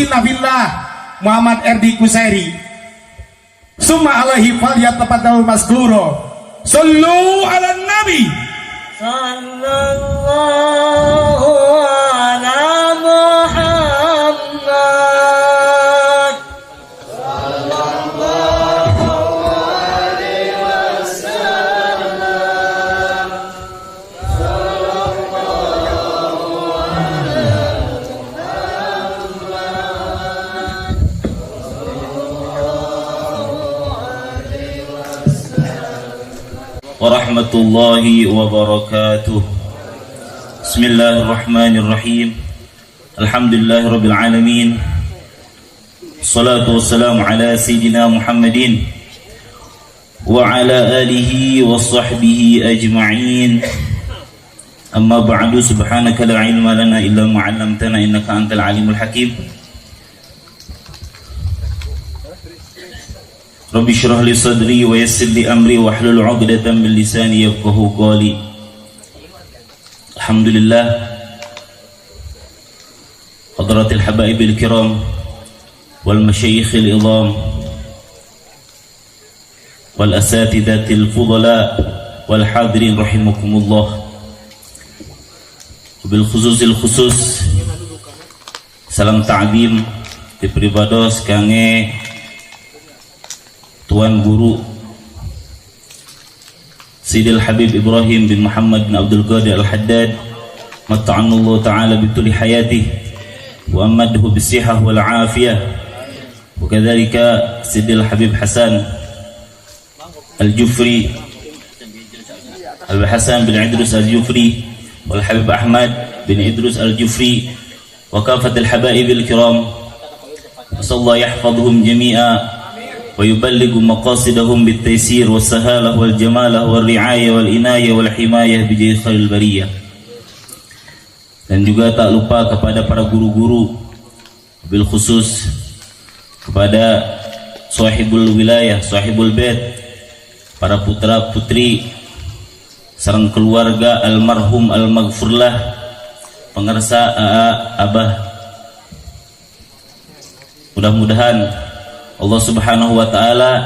akhina fillah Muhammad Erdi Kusairi. Summa alaihi falyatafaddal mazkura. Sallu ala nabi sallallahu ala Muhammad sallallahu alaihi wasallam sallallahu ala warahmatullahi wabarakatuh. Bismillahirrahmanirrahim. Alhamdulillahirabbil alamin. Salatu wassalamu ala sayyidina Muhammadin wa ala alihi wa sahbihi ajma'in. Amma ba'du, subhanaka la ilma lana illa ma 'allamtana innaka antal alimul hakim. Rabbi syrah li sadri wa yassir li amri wa hlul 'uqdatam min lisani yafqahu qawli. Alhamdulillah, hadratil habaibil kiram wal masyayikhil idham wal asatidatil fudala wal hadirin rahimakumullah. Bil khususil khusus salam ta'zim di pribados kange Tuan Guru Sayyidil Habib Ibrahim bin Muhammad bin Abdul Qadir Al-Haddad, matta'anallahu ta'ala bituli hayatih wa amadhu bisihah wal afiyah, wa kadhalika Sayyidil Habib Hasan Al-Jufri Al-Hasan bin Idrus Al-Jufri wal Habib Ahmad bin Idrus Al-Jufri wa kafatil habaibil kiram, sallallahu yahfadhuhum jami'a wa yuballighu maqasidahum bitaysir wassahalah wal jamalah wal riayah wal inayah wal himayah bijai khairil bariyah. Dan juga tak lupa kepada para guru-guru, bil khusus kepada sahibul wilayah, sahibul bait, para putra putri sareng keluarga almarhum al-maghfurlah pengersa Abah. Mudah-mudahan Allah subhanahu wa ta'ala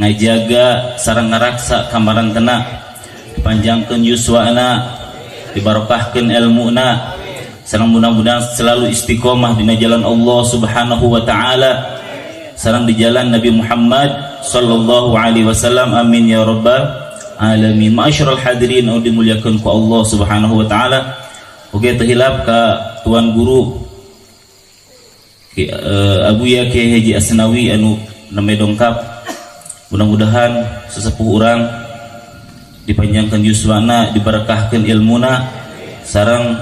ngajaga sareng ngaraksa kamaran tenak, dipanjangkan yuswana, dibarokahkan ilmuna, sareng mudah-mudahan selalu istiqomah di jalan Allah subhanahu wa ta'ala, sareng di jalan Nabi Muhammad sallallahu alaihi wasallam. Amin ya rabbal alamin. Ma'asyiral hadirin yang dimuliakan ku Allah subhanahu wa ta'ala. Oke, terhilap ke Tuan Guru Abu ya Kiai Haji Asnawi anu namanya dongkap. Mudah-mudahan sesepuh orang dipanjangkan yuswana, diberkahkan ilmuna, sarang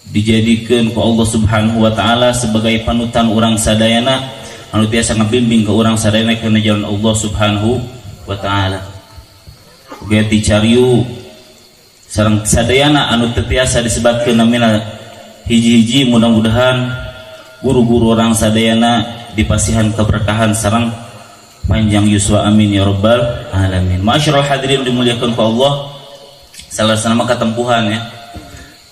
dijadikan ku Allah subhanahu wa ta'ala sebagai panutan orang sadayana anu tiasa ngabimbing ke orang sadayana kana jalan Allah subhanahu wa ta'ala. Uga dicariu sareng sadayana anu tiasa disebutkeun namina hiji-hiji, mudah-mudahan guru-guru orang sadayana dipasihan keberkahan sareng panjang yuswa. Amin ya rabbal alamin. Ma'asyiral hadirin dimuliakan ku Allah. Salah sana ketempuhan ya.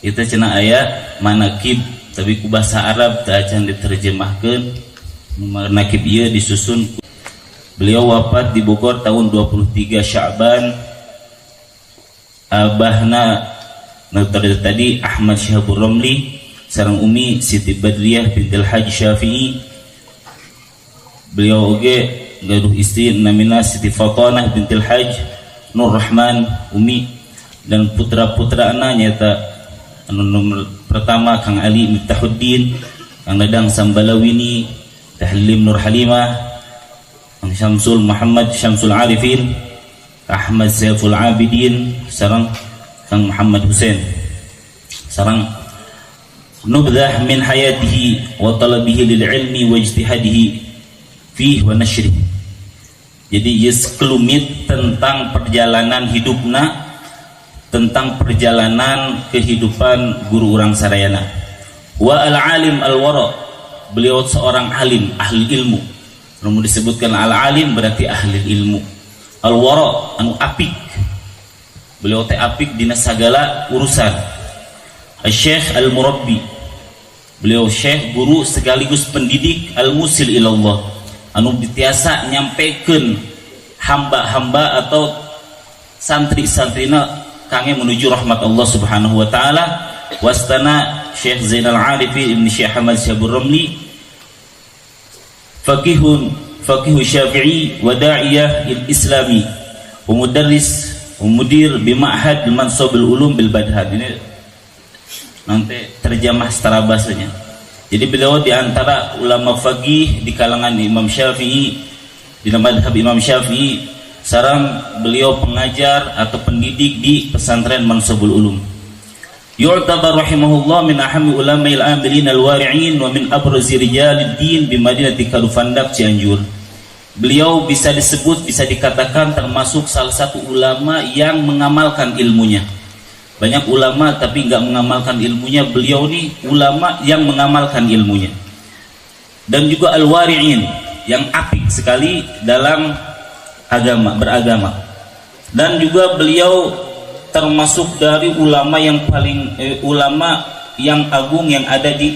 Itu cenah aya manakib tapi ku bahasa Arab teu acan diterjemahkeun. Manakib ieu disusun. Beliau wafat di Bogor tahun 23 Sya'ban. Abahna tadi Ahmad Syahabur Romli sareng Umi Siti Badriyah bintil Haji Syafi'i. Beliau oge gaduh istri namina Siti Fatanah bintil Haj Nur Rahman Umi, dan putra-putrana nyata anu nomor pertama Kang Ali Miftahuddin, Kang Dadang Sambalawini, Tahlim Nur Halimah, Kang Syamsul Muhammad Syamsul Arifin, Ahmad Saiful Abidin, sareng Kang Muhammad Hussein. Sareng nubdah min hayatihi wa talabihi lil ilmi wa ijtihadihi fihi wa nashrihi. Jadi sekelumit tentang perjalanan hidupna, tentang perjalanan kehidupan guru orang sarayana. Wa al-alim al-wara, beliau seorang alim, ahli ilmu. Namun disebutkan al-alim berarti ahli ilmu. Al-wara anu apik, beliau teh apik dina sagala urusan. Al-syekh al-murabbi, Beliau syekh, guru sekaligus pendidik al-musil ilallah, anu biasa nyampaikan hamba-hamba atau santri-santrina kange menuju rahmat Allah Subhanahu wa taala. Wastana Syekh Zainal Arifin Ibn Syekh Ahmad Syabur Ramli, faqihu syafi'i wa da'iyah islami wa mudarris wa mudir bima'had mansub ulum bil badhad. Ini nanti terjemah secara bahasanya. Jadi beliau di antara ulama faqih di kalangan Imam Syafi'i, di madhab Imam Syafi'i. Sarang beliau pengajar atau pendidik di pesantren Mansubul Ulum. Yu'tabar rahimahullah min ahammi ulama'il amilin al-wari'in wa min abrazi rijalid din bi Madinati Kadufandak Cianjur. Beliau bisa disebut, bisa dikatakan termasuk salah satu ulama yang mengamalkan ilmunya. Banyak ulama tapi nggak mengamalkan ilmunya. Beliau ini ulama yang mengamalkan ilmunya. Dan juga al-wari'in, yang apik sekali dalam beragama. Dan juga beliau termasuk dari ulama yang paling ulama yang agung yang ada di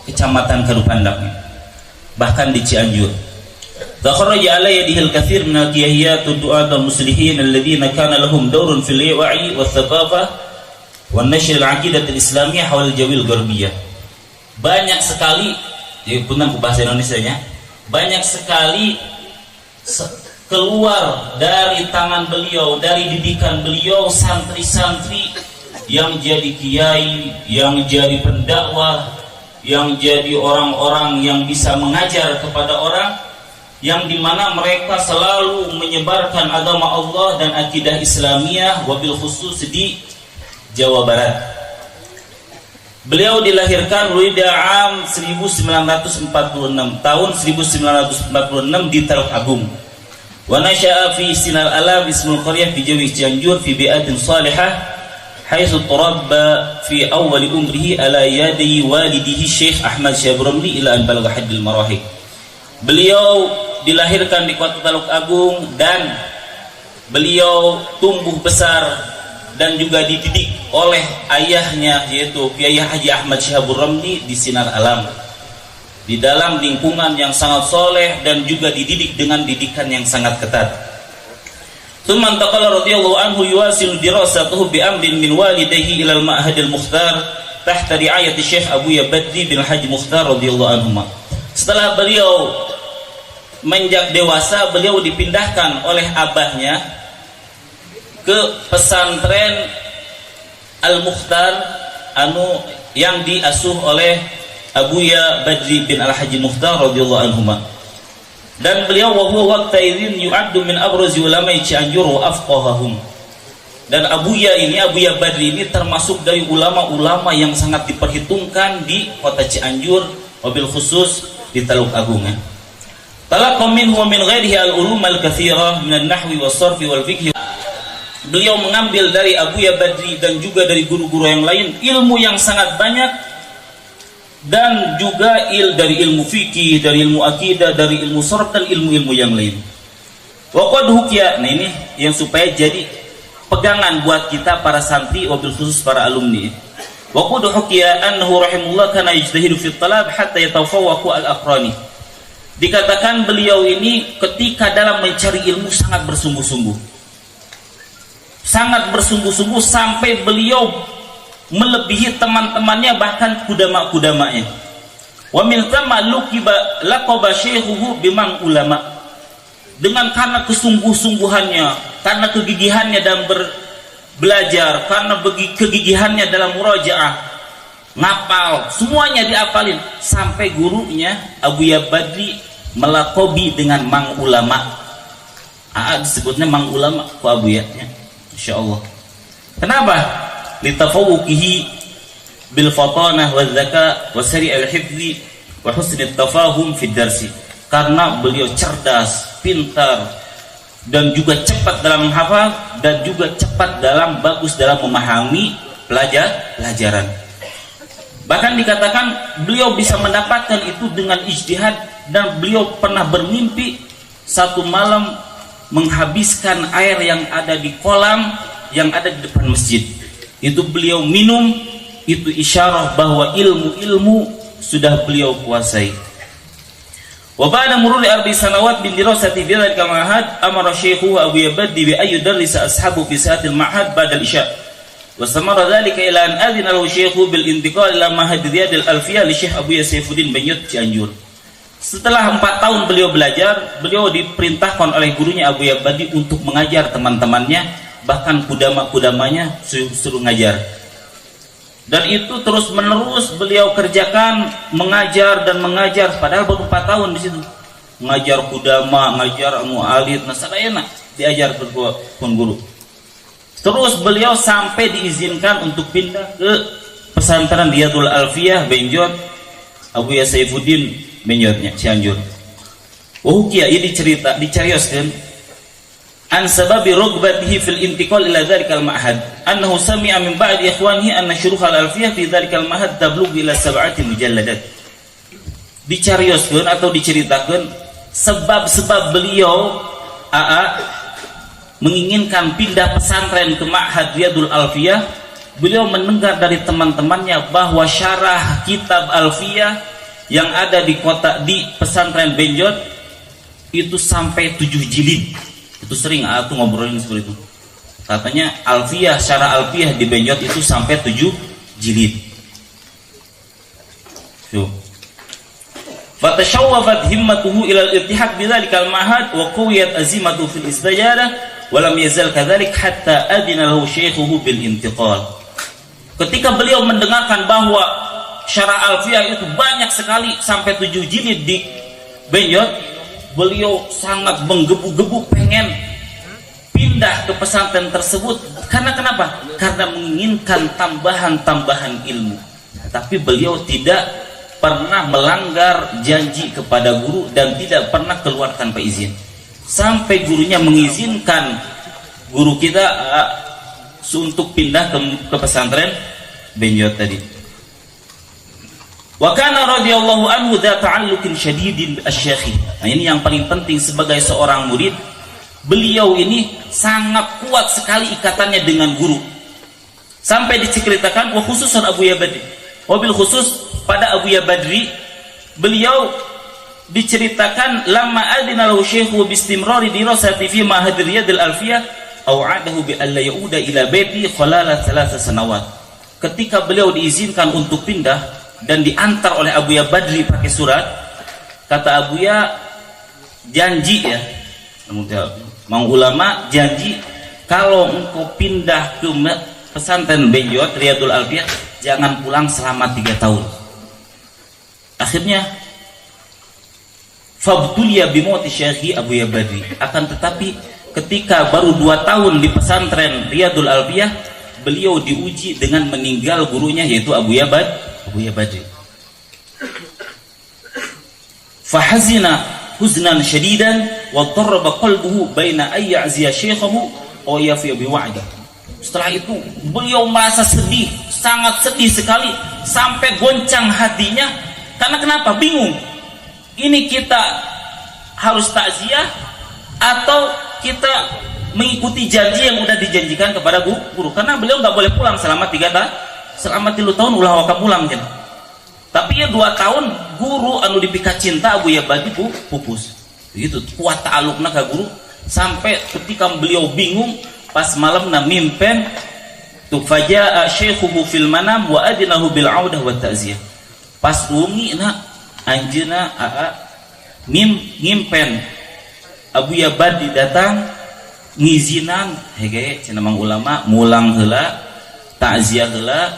Kecamatan Kadupandak, bahkan di Cianjur. Zakharaja ala yadihi al-kathir min al-qiyahiyat du'at al-muslihin alladhina kana lahum dawrun fil wa'i wa thaqafah wa nashr al-aqidah al-islamiyah hawal jawil gharbiyah. Banyak sekali, ya punten bahasa Indonesianya, banyak sekali keluar dari tangan beliau, dari didikan beliau, santri-santri yang jadi kiai, yang jadi pendakwah, yang jadi orang-orang yang bisa mengajar kepada orang, yang dimana mereka selalu menyebarkan agama Allah dan akidah Islamiyah, wabil khusus di Jawa Barat. Beliau dilahirkan am 1946, tahun 1946 di Teluk Agung. Wa nasya'a fi Sinal Alam ismul qaryah fi Jawi Cianjur fi bi'atin salihah haitsu tarabba fi awwal umrihi ala yadi walidihi Syekh Ahmad Syabur Ramli ila an balagha haddil marahik. Beliau dilahirkan di kota Teluk Agung dan beliau tumbuh besar dan juga dididik oleh ayahnya, yaitu Kiai Haji Ahmad Syabur Ramli di Sinar Alam, di dalam lingkungan yang sangat soleh dan juga dididik dengan didikan yang sangat ketat. Tsumma intaqala radhiyallahu anhu yuwasilu dirasatuhu bi amrin min walidayhi ila al-ma'had al-mukhtar tahta ri'ayati Syekh Abuya Badri bin Haji Mukhtar radhiyallahu anhu. Setelah beliau menjak dewasa, beliau dipindahkan oleh abahnya ke pesantren Al-Mukhtar anu yang diasuh oleh Abuya Badri bin Al-Haji Mukhtar radhiyallahu anhuma. Dan beliau wa huwa waqta idzin yu'addu min abrazi ulama'i Cianjur wa afqahahum. Dan Abuya Badri ini termasuk dari ulama-ulama yang sangat diperhitungkan di kota Cianjur, wabil khusus di Teluk Agung. Talaqa minhu wa min ghairihi al-ulum al-katsira min an-nahwi was-sarfi wal-fiqh. Beliau mengambil dari Abuya Badri dan juga dari guru-guru yang lain ilmu yang sangat banyak, dan juga dari ilmu fikih, dari ilmu akidah, dari ilmu sharaf dan ilmu-ilmu yang lain. Wa qad hukiya, nah ini yang supaya jadi pegangan buat kita para santri wabil khusus para alumni. Wa qad hukiya annahu rahimullah kana yajtahidu fi talab hatta yatafawwaqu al-aqrani. Dikatakan beliau ini ketika dalam mencari ilmu sangat bersungguh-sungguh. Sangat bersungguh-sungguh sampai beliau melebihi teman-temannya, bahkan kudama-kudamanya. Wa min thamma laqaba syekhuhu bimang ulama. Dengan karena kesungguh-sungguhannya, karena kegigihannya dalam belajar, karena kegigihannya dalam murajaah, ngapal, semuanya diapalin, sampai gurunya Abuya Badri melakobi dengan mang ulama. Disebutnya mang ulama ku Abuyanya, insyaallah. Kenapa? Litafawuqihi bil fatanah wal zaka wa sari' al hifzi wa husn at tafahum fi darsi. Karena beliau cerdas, pintar, dan juga cepat dalam menghafal, dan juga cepat dalam bagus dalam memahami pelajaran. Bahkan dikatakan beliau bisa mendapatkan itu dengan ijtihad, dan beliau pernah bermimpi satu malam menghabiskan air yang ada di kolam yang ada di depan masjid. Itu beliau minum itu isyarah bahwa ilmu-ilmu sudah beliau kuasai. Wa ba'da mururi 4 sanawat bin dirasati fi dzalika al-ma'had amara syaikhuhu Abu Yabdi bi ay yudarrisa ashabu fi sa'atil ma'had ba'da al-isya. Wa samara dzalika ila an adhina lahu syaikhu bil intiqal ila ma'had Riyad al-Alfiyah li Syekh Abu Saifuddin Banyut Cianjur. Setelah 4 tahun beliau belajar, beliau diperintahkan oleh gurunya Abu Yabdi untuk mengajar teman-temannya, bahkan kudama-kudamanya suruh ngajar. Dan itu terus menerus beliau kerjakan, mengajar dan mengajar, padahal baru 4 tahun di situ. Mengajar kudama, mengajar mu'alid, nasadayana, diajar pun guru. Terus beliau sampai diizinkan untuk pindah ke pesantren Riyadul Alfiyah Benjot Abu Saifuddin Benjotnya Cianjur. Wahukia ini dicarioskan an sababi rugbatihi fil intiqal ila dzalikal ma'had annahu sami'a min ba'di ikhwanihi anna syuruh al-alfiyah fi dzalikal ma'had tablugh ila 7 mujalladat. Dicarioskeun atau diceritakan sebab-sebab beliau menginginkan pindah pesantren ke Ma'had Riyadul Alfiyah. Beliau mendengar dari teman-temannya bahwa syarah kitab Alfiyah yang ada di pesantren Benjot itu sampai 7 jilid. Itu sering aku ngobrolin seperti itu. Katanya Alfiyah, syarah Alfiyah di Benjot itu sampai 7 jilid. Fatashawwafat himmatuhu ila al-iltihaq bidzalikal ma'had wa qawiyat azimatuhu fil istijadah wa lam yazal kadzalik hatta adina lahu syaikhuhu bil intiqal. Ketika beliau mendengarkan bahwa syarah Alfiyah itu banyak sekali sampai 7 jilid di Benjot, beliau sangat menggebu-gebu pengen pindah ke pesantren tersebut. Karena kenapa? Karena menginginkan tambahan-tambahan ilmu. Tapi beliau tidak pernah melanggar janji kepada guru dan tidak pernah keluar tanpa izin. Sampai gurunya mengizinkan guru kita untuk pindah ke pesantren Benjot tadi. Wa kana radhiyallahu anhu dza ta'alluqin syadidin asy-syekh. Nah, ini yang paling penting sebagai seorang murid. Beliau ini sangat kuat sekali ikatannya dengan guru. Sampai diceritakan wa khususan Abu Yabdi. Wabil khusus pada Abu Yabdi, beliau diceritakan lamma adina lahu syekhu bistimrari dirasati fi ma'had Riyadul Alfiyah aw adahu bi alla yauda ila baiti khalala 3 sanawat. Ketika beliau diizinkan untuk pindah dan diantar oleh Abu Yabdi pakai surat, kata Abu Ya, janji ya, mau ulama janji kalau engkau pindah ke pesantren Benjot Riyadul Alfiyah jangan pulang selama 3 tahun. Akhirnya fabtuliya bimauti syekhi Abu Yabdi. Akan tetapi ketika baru 2 tahun di pesantren Riyadul Alfiyah, beliau diuji dengan meninggal gurunya yaitu Abu Yabdi. Fahazina huznan syadidan wa daraba qalbuhu baina ay ya'ziya syekhahu aw yafi bi wa'di. Setelah itu beliau merasa sedih, sangat sedih sekali sampai goncang hatinya. Karena kenapa? Bingung. Ini kita harus takziah atau kita mengikuti janji yang udah dijanjikan kepada guru? Karena beliau nggak boleh pulang selama 3 tahun ulah waka pulang kan. Tapi ya 2 tahun guru anu dipika cinta Abu Yabdi pupus. Begitu kuat ta'alukna ka guru sampai ketika beliau bingung pas malam na mimpen tu faja'a syaikhuhu fil manam wa adinahu bil audah wa ta'ziyah. Pas wengi na anjeuna ngimpen Abu Yabdi datang ngizinan hege cenah mang ulama mulang heula takziah heula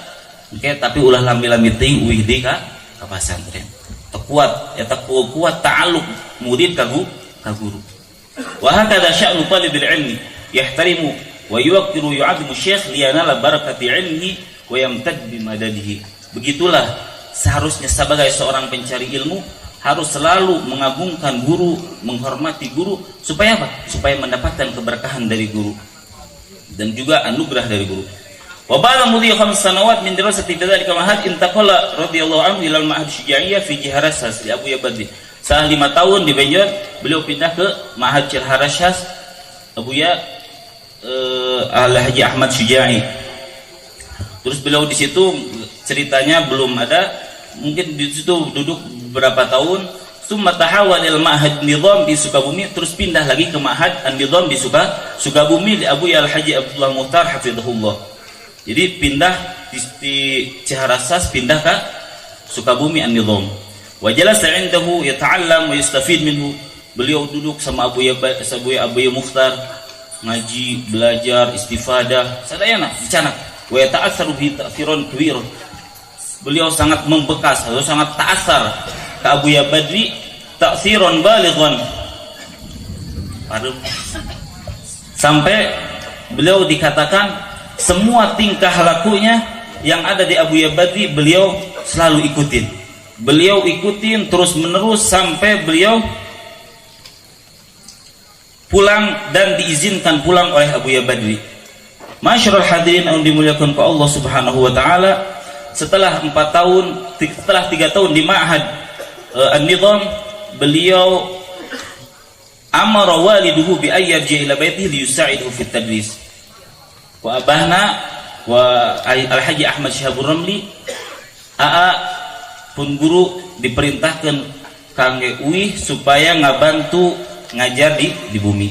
oke, tapi ulah lambi-lambi teuing uih deui ka pesantren. Kuat eta kuat ta'alluq murid ka guru. Wa hakadha sya'nu talibil ilmi yahtarimu wa yuqtiru yu'azzimu syekh liyanala barakati ilmihi wa yamtad bi madadihi. Begitulah seharusnya sebagai seorang pencari ilmu harus selalu mengagungkan guru, menghormati guru supaya apa? Supaya mendapatkan keberkahan dari guru dan juga anugerah dari guru. Wa ba'da mudhi 5 sanawat min dirasati dzalika ma'had intaqala radhiyallahu anhu ila al-ma'had Syija'iyah fi Jiharashas li Abu Yabdi. Setelah 5 tahun di Benjot, beliau pindah ke Ma'had Jiharashas Abu Ya Al-Haji Ahmad Syijai. Terus beliau di situ ceritanya belum ada, mungkin di situ duduk beberapa tahun. Summa tahawal il Ma'had Nizam di Sukabumi, terus pindah lagi ke Ma'had An-Nizam di Sukabumi di Abu Al-Haji Abdullah Muhtar hafizahullah. Jadi pindah di Ciharasas, pindah ke Sukabumi An-Nizam. Wa jalasa 'indahu yata'allam wa yastafid minhu. Beliau duduk sama Abu Ya Muhtar, ngaji, belajar, istifadah. Sadayana bicara. Wa yata'assaru bi ta'thiran kabir. Beliau sangat membekas atau sangat ta'assar ke Abu Ya Badri ta'thiran balighan. Sampai beliau dikatakan semua tingkah lakunya yang ada di Abu Ya Badri beliau selalu ikutin. Beliau ikutin terus menerus sampai beliau pulang dan diizinkan pulang oleh Abu Ya Badri. Masyarul hadirin yang dimuliakan oleh Allah Subhanahu wa taala, setelah 3 tahun di Ma'had An-Nizam, beliau amara waliduhu bi ayyarji ila baitihi li yusa'iduhu fi tadris. Wa abahna wa Al-Haji Ahmad Syihabur Ramli pun guru diperintahkan kangge uih supaya ngabantu ngajar di bumi.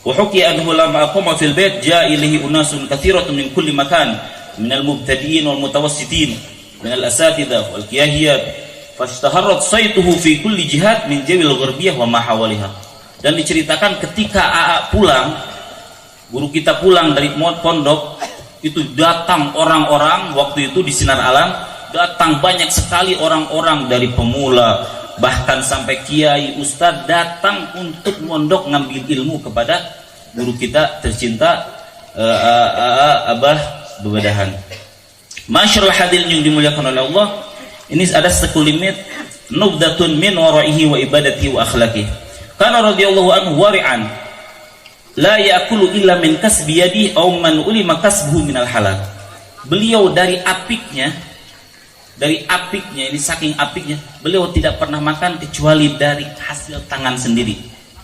Wa hukiya anhu lamma aqama fil bait ja'a ilaihi unasun katsiratun min kulli makan min al-mubtadi'in wal mutawassitin min al-asatidzah wal qiyahiyat fashtaharat saytuhu fi kulli jihad min jawil gharbiyah wa ma hawaliha. Dan diceritakan ketika AA pulang, guru kita pulang dari pondok, itu datang orang-orang waktu itu di Sinar Alam, datang banyak sekali orang-orang dari pemula bahkan sampai kiai ustadz datang untuk mondok ngambil ilmu kepada guru kita tercinta Abah Bebedahan. Masyarul hadirin yang dimuliakan oleh Allah, ini ada sekulimit nubdatun min waraihi wa ibadati wa akhlaqih. Kana radhiyallahu anhu wari'an la ya'kulu illa min kasbi yadi aw man ulima kasbuhu minal halal. Beliau dari apiknya, ini saking apiknya, beliau tidak pernah makan kecuali dari hasil tangan sendiri,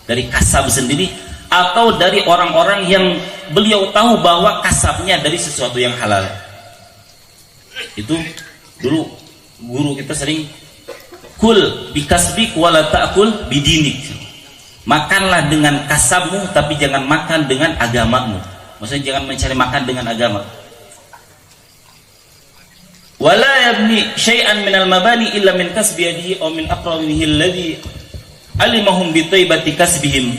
dari kasab sendiri, atau dari orang-orang yang beliau tahu bahwa kasabnya dari sesuatu yang halal. Itu dulu guru kita sering kul bikasbik wala ta'kul bidinik. Makanlah dengan kasabmu tapi jangan makan dengan agamamu. Maksudnya jangan mencari makan dengan agama. Wala yabni syai'an minal mabani illa min kasbi yadihi aw min aqranihi alladhi alimahum bi taibati kasbihim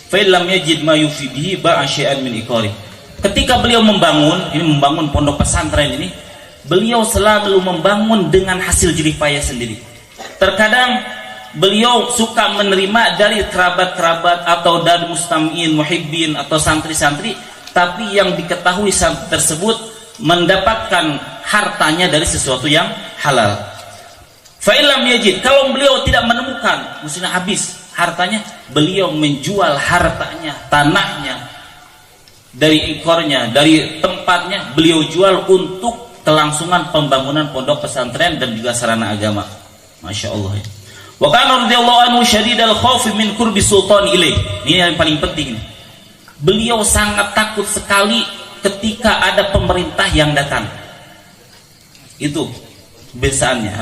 fa illam yajid ma yufi bihi ba'a syai'an min iqari. Ketika beliau membangun pondok pesantren ini, beliau selalu membangun dengan hasil jerih payah sendiri. Terkadang beliau suka menerima dari kerabat-kerabat atau dari mustami'in, muhibbin atau santri-santri, tapi yang diketahui santri tersebut mendapatkan hartanya dari sesuatu yang halal. Fa illam yajid, kalau beliau tidak menemukan, maksudnya habis hartanya, beliau menjual hartanya, tanahnya, dari ekornya, dari tempatnya, beliau jual untuk kelangsungan pembangunan pondok pesantren dan juga sarana agama. Masya Allah ya. Wa kana radhiyallahu anhu syadidal khauf min qurbi sultan ilaih. Ini yang paling penting. Beliau sangat takut sekali ketika ada pemerintah yang datang. Itu kebiasaannya.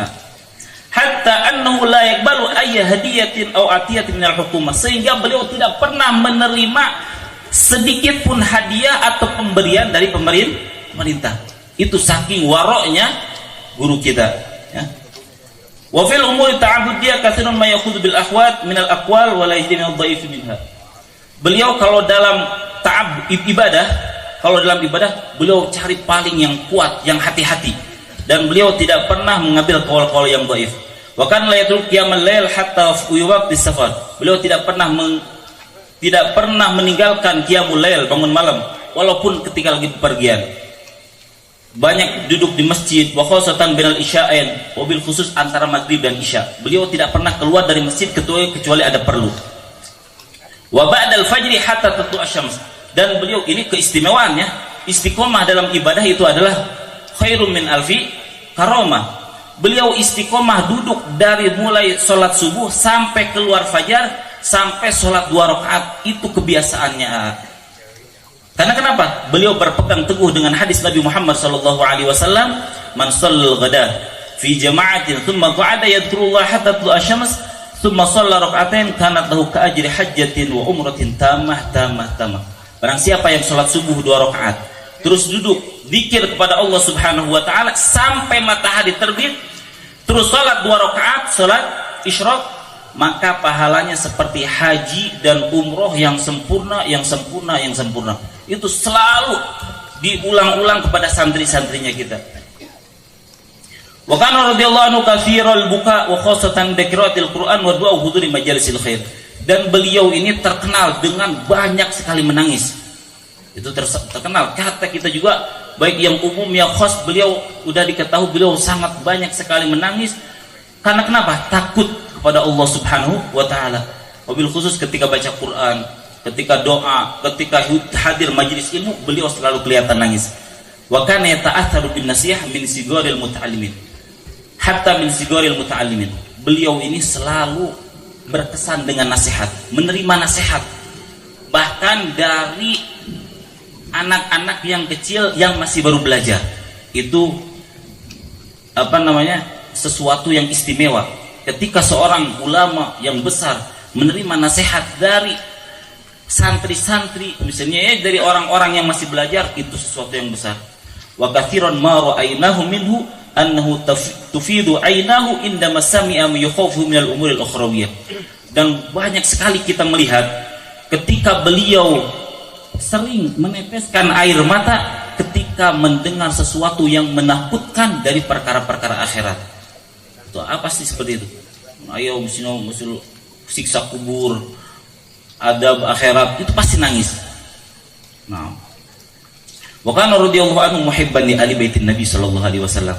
Hatta annahu la yaqbalu ayya hadiyatin aw atiyatin minal hukumah, sehingga beliau tidak pernah menerima sedikit pun hadiah atau pemberian dari pemerintah. Itu saking waroknya guru kita ya. Wa fil umuri ta'abbudiyah katsirun ma yakhudhu bil akhwat min al aqwal wa la yajdi min al-dhaif minha. Beliau kalau dalam ibadah, beliau cari paling yang kuat, yang hati-hati, dan beliau tidak pernah mengambil qaul-qaul yang dhaif. Wa kan la yatruk qiyamal lail hatta fi waqti safar. Beliau tidak pernah meninggalkan qiyamul lail, bangun malam, walaupun ketika lagi bepergian. Banyak duduk di masjid, wa khosatan binal isya'ain, wabil khusus antara maghrib dan isya. Beliau tidak pernah keluar dari masjid kecuali ada perlu. Wa ba'dal fajri hatta tatlu'a syams. Dan beliau ini keistimewaannya, istiqomah dalam ibadah itu adalah khairum min alfi karamah. Beliau istiqomah duduk dari mulai sholat subuh sampai keluar fajar, sampai sholat 2 rakaat. Itu kebiasaannya. Karena kenapa? Beliau berpegang teguh dengan hadis Nabi Muhammad sallallahu alaihi wasallam, "Man shallal ghada fi jama'atin thumma qa'ada yadhkurullah hatta tulu'a syams, thumma shalla rak'atain kanat lahu ka ajri hajjatin wa umratin tamah." Barang siapa yang salat subuh 2 rakaat, terus duduk zikir kepada Allah Subhanahu wa taala sampai matahari terbit, terus salat 2 rakaat, salat isyraq, maka pahalanya seperti haji dan umroh yang sempurna. Itu selalu diulang-ulang kepada santri-santrinya kita. Wa kana radhiyallahu anhu katsiral buka wa khassatan dzikratil Qur'an wa du'a huduri majalisil khair. Dan beliau ini terkenal dengan banyak sekali menangis. Itu terkenal. Kata kita juga baik yang umum yang khas, beliau udah diketahui beliau sangat banyak sekali menangis. Karena kenapa? Takut kepada Allah Subhanahu wa taala. Wabil khusus ketika baca Quran, ketika doa, ketika hadir majelis ilmu, beliau selalu kelihatan nangis. Wa kana yata'atharu bin nasihah min sigharil muta'allimin. Hatta min sigharil muta'allimin. Beliau ini selalu berkesan dengan nasihat, menerima nasihat. Bahkan dari anak-anak yang kecil yang masih baru belajar. Itu sesuatu yang istimewa. Ketika seorang ulama yang besar menerima nasihat dari santri-santri, misalnya dari orang-orang yang masih belajar, itu sesuatu yang besar. Wa katsiran ma ra'aynahu minhu annahu tufidu 'ainahu indama sami'a yukhawfu minal umuril ukhrawiyah. Dan banyak sekali kita melihat ketika beliau sering meneteskan air mata ketika mendengar sesuatu yang menakutkan dari perkara-perkara akhirat. Itu apa sih seperti itu? Ayo musul siksa kubur, adab akhirat, itu pasti nangis. Nah, wa kana radhiyallahu anhu muhibban li ali baitin nabi sallallahu alaihi wasallam.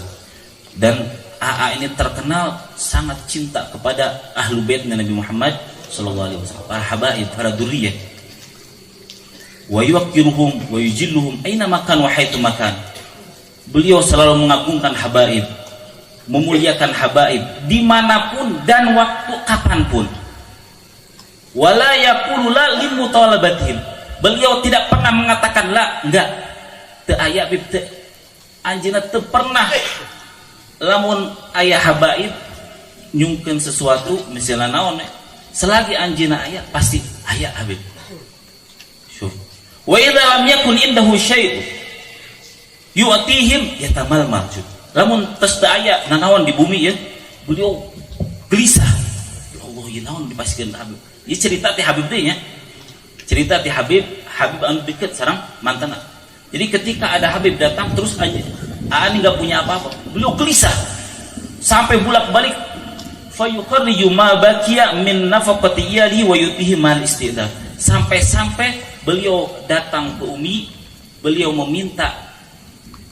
Dan AA ini terkenal sangat cinta kepada ahlu baitnya Nabi Muhammad sallallahu alaihi wasallam, para habaib, para dzurriyyah. Wa yuwaqqiruhum wa yujilluhum aina makan wa haitsu makan. Beliau selalu mengagungkan habaib, memuliakan habaib dimanapun dan waktu kapanpun. Wala yaqulu la limutalabatihim. Beliau tidak pernah mengatakan la, enggak. Teu aya bib teu. Anjeunna teu pernah lamun aya habaib nyungkeun sesuatu misalna naon, selagi anjeunna aya pasti aya habib. Syuf. Wa idza lam yakun indahu syai'un yu'tihim yatamalmal. Lamun tes teu aya nanaon di bumi ya, beliau gelisah. Ya Allah, ieu naon dipasikeun habib. Ieu cerita ti habib teh nya. Cerita ti habib anu deket sareng mantana. Jadi ketika ada habib datang terus aja Ani enggak punya apa-apa, beliau gelisah sampai bolak-balik. Fayuqarriju ma baqiya min nafaqati iyalihi wa yutihi mal istidad. Sampai-sampai beliau datang ke Umi, beliau meminta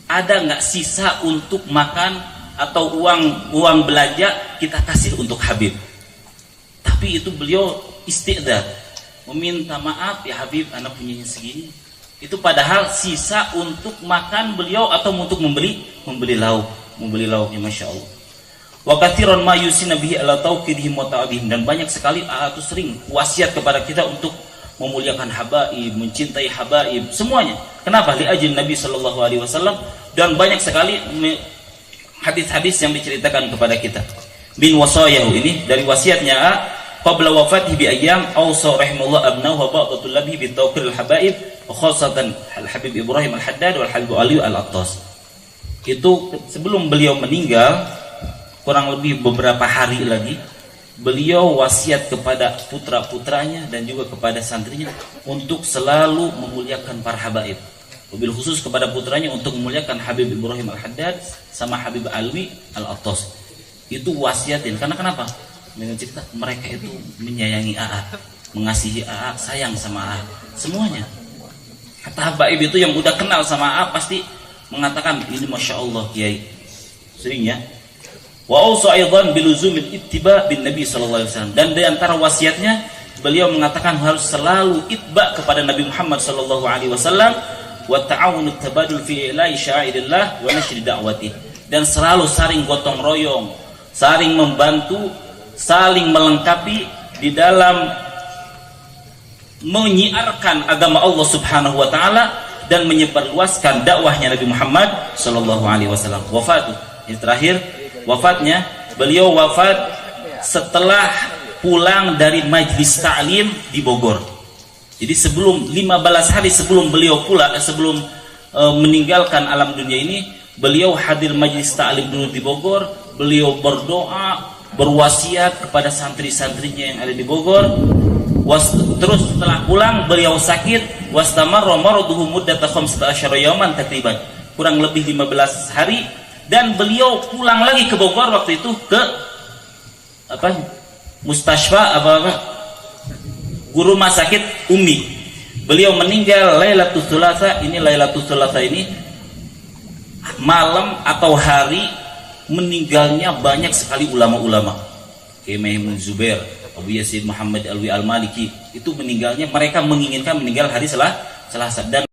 ada nggak sisa untuk makan atau uang belanja kita kasih untuk Habib. Tapi itu beliau istiqdar, meminta maaf ya Habib, anak punyanya segini. Itu padahal sisa untuk makan beliau atau untuk membeli lauknya, masya Allah. Wa katsiran ma yusina bihi ala tauqidihim wa ta'dihim. Dan banyak sekali itu sering wasiat kepada kita untuk memuliakan habaib, mencintai habaib, semuanya. Kenapa? Li ajin Nabi sallallahu alaihi wasallam. Dan banyak sekali hadis-hadis yang diceritakan kepada kita. Bin wasayahu, ini dari wasiatnya qabla wafatihi bi ayyam awsa rahimahullah abnahu wa ba'datul labi bi tawqir al habaib wa khassatan al habib Ibrahim al Haddad wal habib Ali al Attas. Itu sebelum beliau meninggal kurang lebih beberapa hari lagi, beliau wasiat kepada putra-putranya dan juga kepada santrinya untuk selalu memuliakan para habaib. Wabil khusus kepada putranya untuk memuliakan Habib Ibrahim Al-Haddad sama Habib Alwi Al-Attas. Itu wasiatin. Karena kenapa? Dengan cerita mereka itu menyayangi AA, mengasihi AA, sayang sama AA, semuanya. Kata habaib itu yang udah kenal sama AA pasti mengatakan ini masya Allah Kiai. Sering ya. Wa ausa aidan biluzumil ittiba bin Nabi sallallahu alaihi wasallam. Dan di antara wasiatnya beliau mengatakan harus selalu itba kepada Nabi Muhammad sallallahu alaihi wasallam wa ta'awunu tabadul fi ilahi syairillah wa nashri da'wati. Dan selalu saling gotong royong, saling membantu, saling melengkapi di dalam menyiarkan agama Allah Subhanahu wa taala dan menyebarluaskan dakwahnya Nabi Muhammad sallallahu alaihi wasallam. Wafat ini terakhir wafatnya, beliau wafat setelah pulang dari majlis ta'lim di Bogor. Jadi sebelum 15 hari sebelum beliau pulang, sebelum meninggalkan alam dunia ini, beliau hadir majlis ta'lim dulu di Bogor. Beliau berdoa, berwasiat kepada santri-santrinya yang ada di Bogor. Terus setelah pulang beliau sakit, wastamarra maraduhu muddata 15 yawman takriban, kurang lebih 15 hari, dan beliau pulang lagi ke Bogor waktu itu ke Mustasfa guru rumah sakit Umi. Beliau meninggal Lailatul Tsulatsa. Ini Lailatul Tsulatsa ini malam atau hari meninggalnya banyak sekali ulama-ulama. Kiai Maimun Zubair, Abu Yazid Muhammad Alwi Al-Maliki, itu meninggalnya, mereka menginginkan meninggal hari Selasa, dan